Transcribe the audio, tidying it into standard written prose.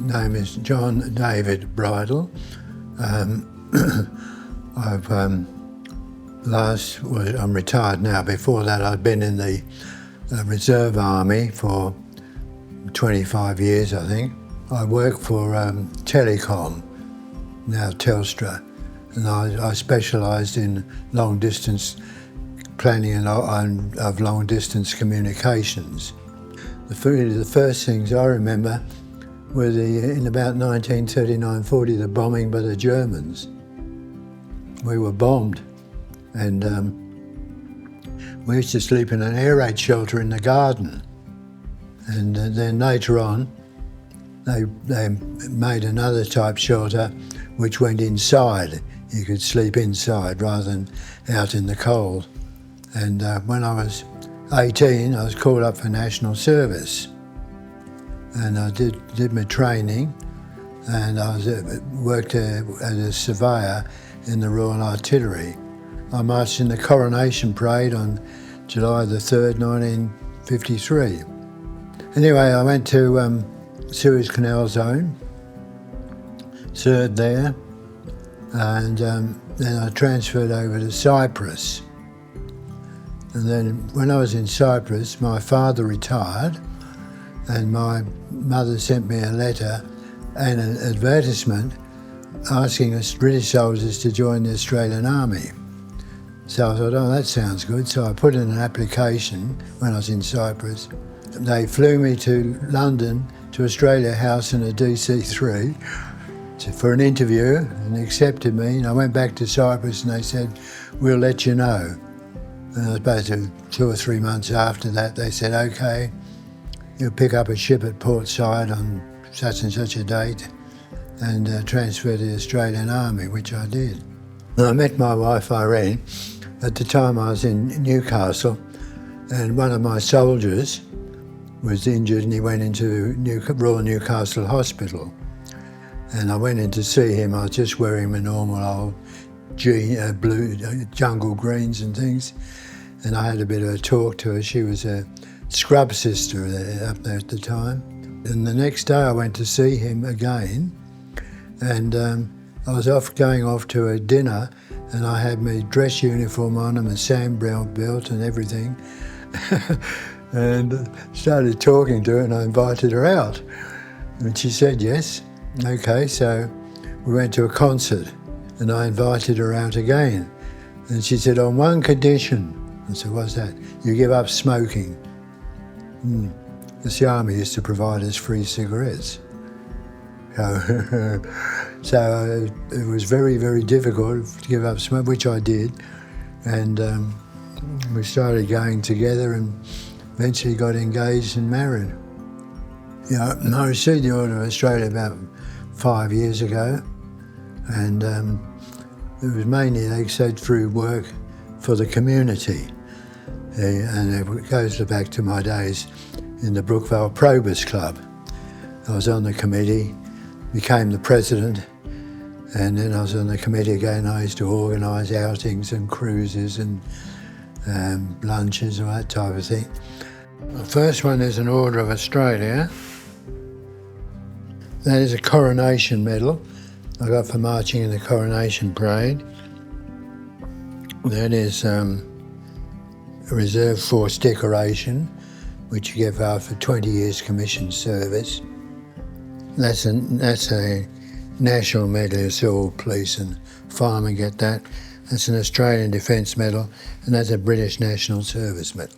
name is John David Bridle. I'm retired now. Before that, I'd been in the Reserve Army for 25 years, I think. I worked for Telecom, now Telstra, and I specialised in long-distance planning of long-distance communications. The first things I remember were in about 1939-40, the bombing by the Germans. We were bombed, and we used to sleep in an air raid shelter in the garden. And then later on, they made another type shelter which went inside. You could sleep inside rather than out in the cold. And when I was 18, I was called up for national service. And I did my training, and I worked as a surveyor in the Royal Artillery. I marched in the coronation parade on July the 3rd, 1953. Anyway, I went to Suez Canal Zone, served there, and then I transferred over to Cyprus. And then when I was in Cyprus, my father retired, and my mother sent me a letter and an advertisement asking us British soldiers to join the Australian Army. So I thought, oh, that sounds good. So I put in an application when I was in Cyprus. They flew me to London, to Australia House in a DC-3 for an interview, and accepted me. And I went back to Cyprus and they said, we'll let you know. And about 2 or 3 months after that, they said, okay, you'll pick up a ship at Port Said on such and such a date and transfer to the Australian Army, which I did. And I met my wife, Irene. At the time I was in Newcastle, and one of my soldiers was injured and he went into Royal Newcastle Hospital. And I went in to see him. I was just wearing my normal old blue jungle greens and things. And I had a bit of a talk to her. She was a scrub sister up there at the time. And the next day I went to see him again, and I was going off to a dinner, and I had my dress uniform on and my Sam Brown belt and everything. And started talking to her, and I invited her out. And she said yes. Okay, so we went to a concert, and I invited her out again. And she said, on one condition. I said, what's that? You give up smoking. Because the Army used to provide us free cigarettes. So it was very, very difficult to give up smoke, which I did. And we started going together and eventually got engaged and married. I received the Order of Australia about 5 years ago, and it was mainly, they said, through work for the community. And it goes back to my days in the Brookvale Probus Club. I was on the committee, became the president, and then I was on the committee again. I used to organise outings and cruises and lunches and that type of thing. The first one is an Order of Australia. That is a coronation medal I got for marching in the coronation parade. That is a Reserve Force decoration, which you get after 20 years commissioned service. That's a national medal, so all police and firemen get that. That's an Australian Defence Medal, and that's a British National Service Medal.